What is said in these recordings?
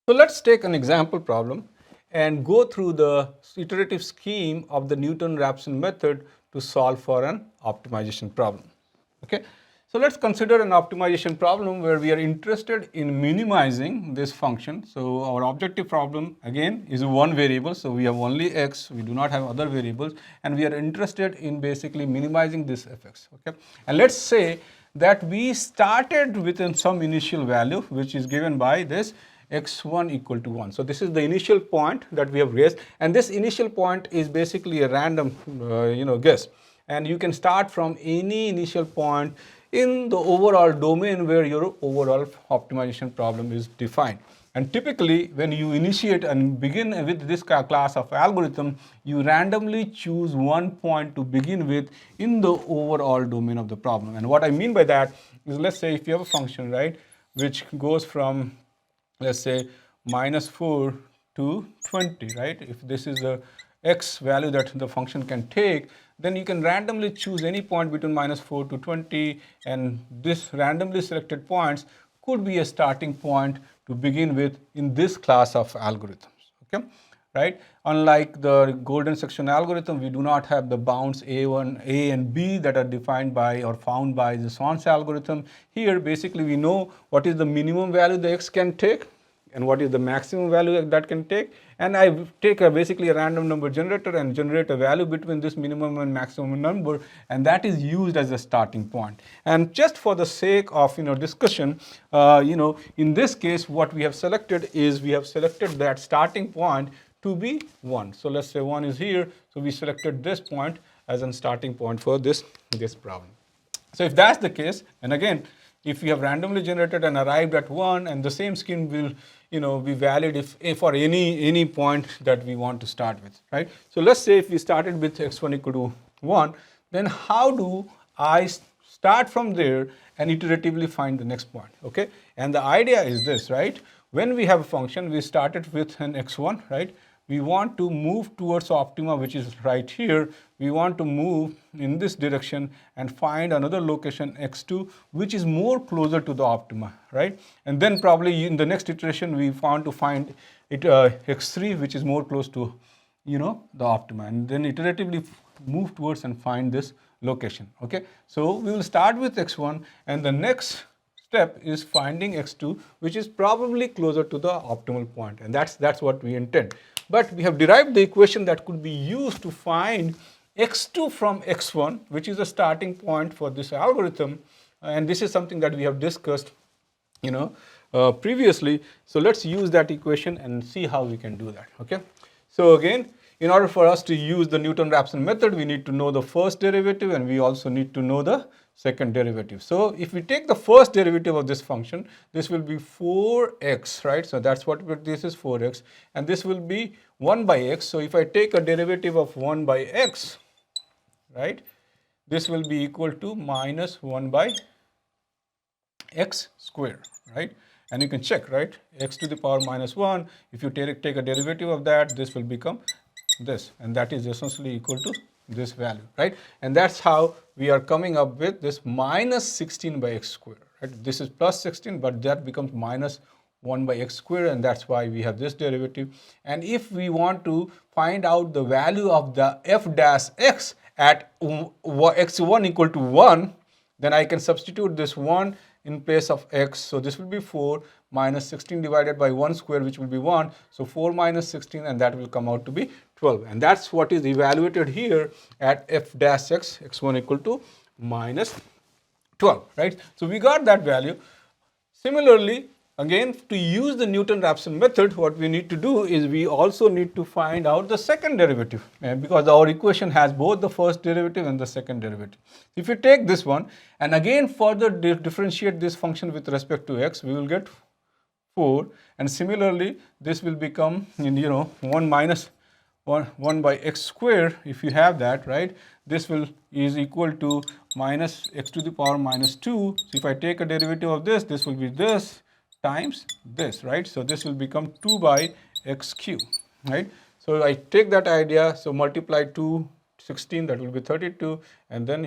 So let's take an example problem and go through the iterative scheme of the Newton-Raphson method to solve for an optimization problem. Okay, so let's consider an optimization problem where we are interested in minimizing this function. So our objective problem again is one variable, so we have only x, we do not have other variables, and we are interested in basically minimizing this fx. Okay, and let's say that we started with some initial value which is given by this x1 equal to 1. So this is the initial point that we have raised, and this initial point is basically a random guess, and you can start from any initial point in the overall domain where your overall optimization problem is defined. And typically when you initiate and begin with this class of algorithm, you randomly choose one point to begin with in the overall domain of the problem. And what I mean by that is, let's say if you have a function, right, which goes from, let's say, -4 to 20, right? If this is the x value that the function can take, then you can randomly choose any point between -4 to 20, and this randomly selected points could be a starting point to begin with in this class of algorithms. Okay, right? Unlike the golden section algorithm, we do not have the bounds a1, a and b that are defined by or found by the Swan's algorithm. Here basically we know what is the minimum value the x can take and what is the maximum value that can take, and I take basically a random number generator and generate a value between this minimum and maximum number, and that is used as a starting point. And just for the sake of discussion, in this case what we have selected is we have selected that starting point to be 1. So let's say 1 is here, so we selected this point as a starting point for this problem. So if that's the case, and again, if we have randomly generated and arrived at 1, and the same scheme will be valid if for any point that we want to start with, right? So let's say if we started with x1 equal to 1, then how do I start from there and iteratively find the next point? Okay, and the idea is this, right? When we have a function, we started with an x1, right? We want to move towards optima, which is right here. We want to move in this direction and find another location x2, which is more closer to the optima, right? And then probably in the next iteration, we want to find it x3, which is more close to the optima, and then iteratively move towards and find this location. Okay, so we will start with x1, and the next step is finding x2, which is probably closer to the optimal point, and that's what we intend. But we have derived the equation that could be used to find x2 from x1, which is a starting point for this algorithm, and this is something that we have discussed previously. So let's use that equation and see how we can do that. Okay, so again, in order for us to use the Newton-Raphson method, we need to know the first derivative, and we also need to know the second derivative. So if we take the first derivative of this function, this will be 4x, right? So that's what this is, 4x, and this will be 1 by x. So if I take a derivative of 1 by x, right, this will be equal to -1 by x square, right? And you can check, right, x to the power -1, if you take a derivative of that, this will become this, and that is essentially equal to this value, right? And that's how we are coming up with this -16 by x square, right? This is plus 16, but that becomes -1 by x square, and that's why we have this derivative. And if we want to find out the value of the f dash x at x1 equal to 1, then I can substitute this 1 in place of x. So this will be 4 minus 16 divided by 1 square, which will be 1. So 4 minus 16, and that will come out to be 12. And that's what is evaluated here at f dash x, x1 equal to -12, right? So we got that value. Similarly, again, to use the Newton-Raphson method, what we need to do is we also need to find out the second derivative, because our equation has both the first derivative and the second derivative. If you take this one and again further differentiate this function with respect to x, we will get 4, and similarly this will become 1 minus 1 by x square. If you have that, right, this is equal to minus x to the power -2. So if I take a derivative of this, this will be this times this, right? So this will become 2 by x cube, right? So I take that idea, so multiply 2, 16, that will be 32, and then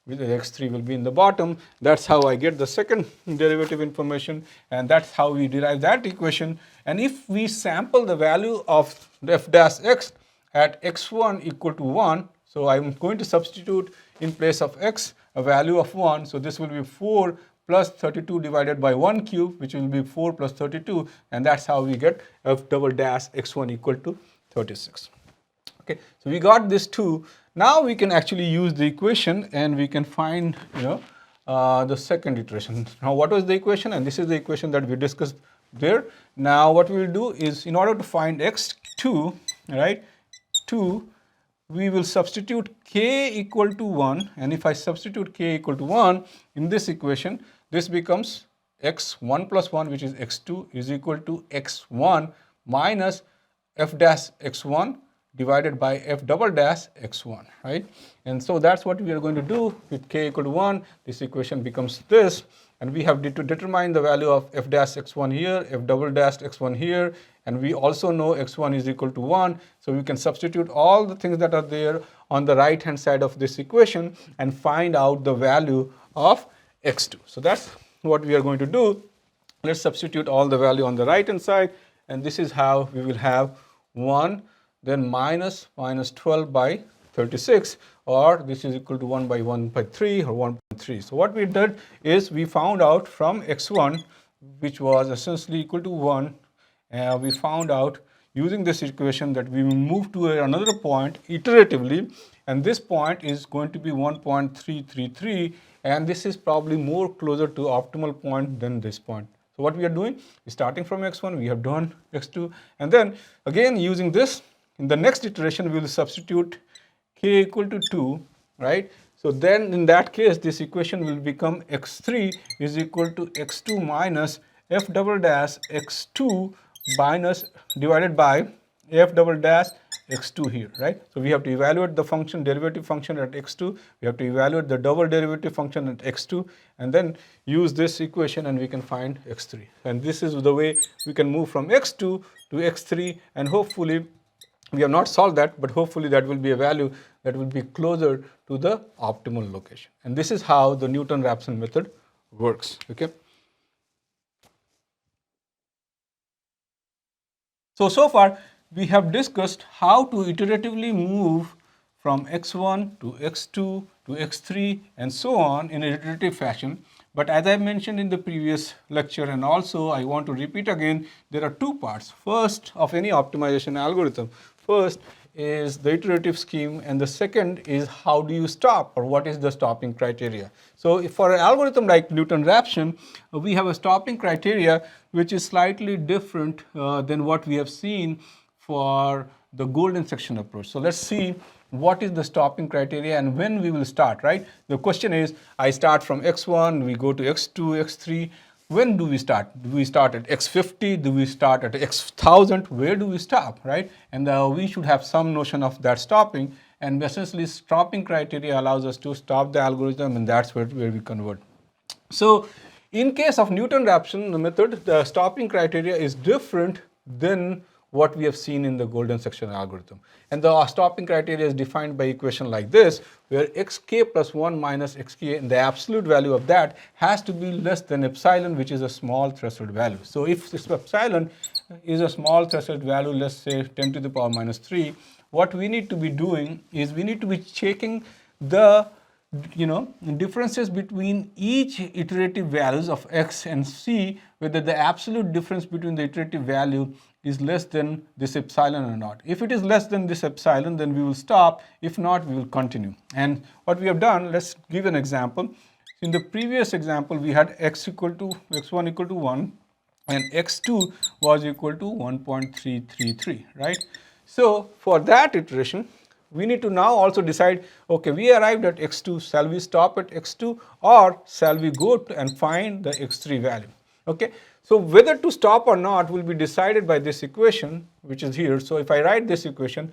with the x3 will be in the bottom. That's how I get the second derivative information, and that's how we derive that equation. And if we sample the value of f dash x at x1 equal to 1, so I'm going to substitute in place of x a value of 1. So this will be 4 plus 32 divided by 1 cube, which will be 4 plus 32, and that's how we get f double dash x1 equal to 36. Okay, so we got this two. Now we can actually use the equation and we can find, the second iteration. Now what was the equation? And this is the equation that we discussed there. Now what we will do is, in order to find x2, right, 2, we will substitute k equal to 1, and if I substitute k equal to 1 in this equation, this becomes x1 plus 1, which is x2, is equal to x1 minus f dash x1 divided by f double dash x1, right? And so that's what we are going to do with k equal to 1. This equation becomes this, and we have to determine the value of f dash x1 here, f double dash x1 here, and we also know x1 is equal to 1. So we can substitute all the things that are there on the right hand side of this equation and find out the value of x2. So that's what we are going to do. Let's substitute all the value on the right hand side, and this is how we will have 1 then minus 12 by 36, or this is equal to 1 by 1 by 3 or 1.3. So what we did is we found out from x1, which was essentially equal to 1, we found out using this equation that we will move to another point iteratively, and this point is going to be 1.333, and this is probably more closer to optimal point than this point. So what we are doing is starting from x1, we have done x2, and then again using this, in the next iteration we will substitute k equal to 2, right? So then in that case this equation will become x3 is equal to x2 minus f double dash x2 minus divided by f double dash x2 here, right? So we have to evaluate the function, derivative function at x2, we have to evaluate the double derivative function at x2, and then use this equation and we can find x3. And this is the way we can move from x2 to x3, and hopefully we have not solved that, but hopefully that will be a value that will be closer to the optimal location. And this is how the Newton-Raphson method works, okay? So far we have discussed how to iteratively move from x1 to x2 to x3 and so on in a iterative fashion. But as I mentioned in the previous lecture, and also I want to repeat again, there are two parts. First, of any optimization algorithm, first is the iterative scheme, and the second is how do you stop, or what is the stopping criteria. So if for an algorithm like Newton-Raphson, we have a stopping criteria which is slightly different than what we have seen for the golden section approach. So let's see what is the stopping criteria and when we will start, right? The question is, I start from x1, we go to x2, x3. When do we start? Do we start at x50? Do we start at x1000? Where do we stop, right? And we should have some notion of that stopping. And essentially, stopping criteria allows us to stop the algorithm, and that's where we convert. So in case of Newton-Raphson method, the stopping criteria is different than what we have seen in the golden section algorithm. And the stopping criteria is defined by equation like this, where xk plus 1 minus xk, and the absolute value of that has to be less than epsilon, which is a small threshold value. So if this epsilon is a small threshold value, let's say 10 to the power minus 3, what we need to be doing is we need to be checking the differences between each iterative values of x and c, whether the absolute difference between the iterative value is less than this epsilon or not. If it is less than this epsilon, then we will stop. If not, we will continue. And what we have done, let's give an example. In the previous example, we had x1 equal to 1 and x2 was equal to 1.333, right? So for that iteration, we need to now also decide, okay, we arrived at x2, shall we stop at x2 or shall we go and find the x3 value, okay? So whether to stop or not will be decided by this equation, which is here. So if I write this equation,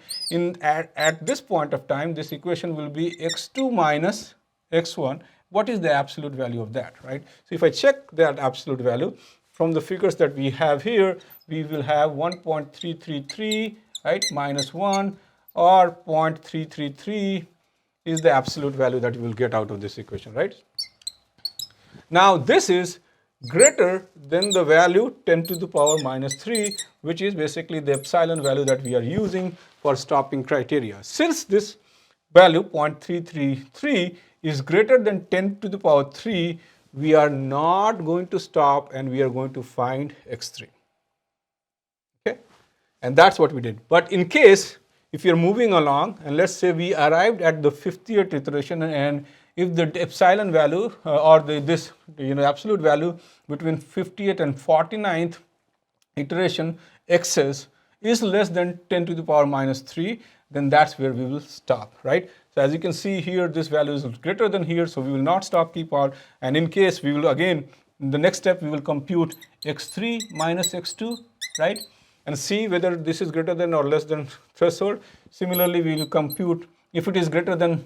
at this point of time, this equation will be x2 minus x1. What is the absolute value of that, right? So if I check that absolute value, from the figures that we have here, we will have 1.333, right, minus 1, or 0.333 is the absolute value that you will get out of this equation, right? Now this is greater than the value 10 to the power minus 3, which is basically the epsilon value that we are using for stopping criteria. Since this value 0.333 is greater than 10 to the power 3, we are not going to stop and we are going to find x3. Okay, and that's what we did. But in case if you're moving along and let's say we arrived at the 50th iteration, and if the epsilon value or this absolute value between 50th and 49th iteration x's is less than 10 to the power minus 3, then that's where we will stop, right? So as you can see here, this value is greater than here, so we will not stop, keep on. And in case we will again, in the next step, we will compute x3 minus x2, right? And see whether this is greater than or less than threshold. Similarly, we will compute, if it is greater than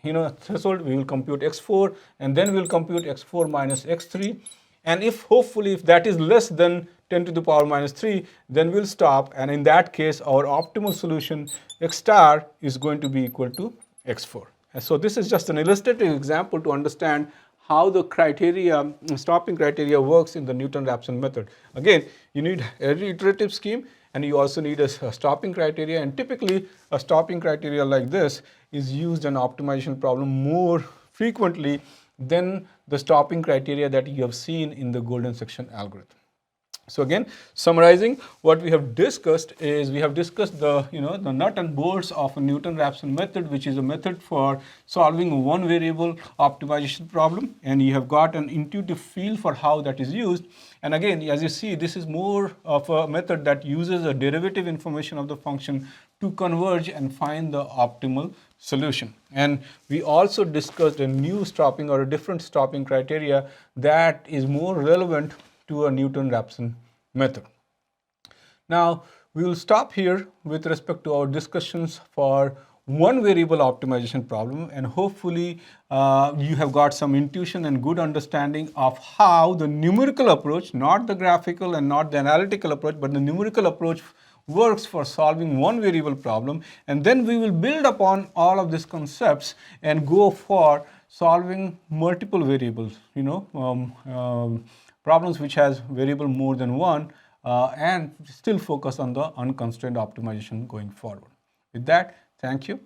threshold, we will compute x4, and then we will compute x4 minus x3. And if hopefully if that is less than 10 to the power minus 3, then we'll stop, and in that case our optimal solution x star is going to be equal to x4. And so this is just an illustrative example to understand how the criteria, stopping criteria works in the Newton-Raphson method. Again, you need every iterative scheme, and you also need a stopping criteria, and typically a stopping criteria like this is used in optimization problem more frequently than the stopping criteria that you have seen in the golden section algorithm. So again, summarizing what we have discussed is we have discussed the the nut and bolts of a Newton-Raphson method, which is a method for solving one variable optimization problem, and you have got an intuitive feel for how that is used. And again, as you see, this is more of a method that uses a derivative information of the function to converge and find the optimal solution. And we also discussed a new stopping or a different stopping criteria that is more relevant to a Newton-Raphson method. Now, we will stop here with respect to our discussions for one variable optimization problem, and hopefully you have got some intuition and good understanding of how the numerical approach, not the graphical and not the analytical approach, but the numerical approach works for solving one variable problem. And then we will build upon all of these concepts and go for solving multiple variables, problems which has variable more than one, and still focus on the unconstrained optimization going forward. With that, thank you.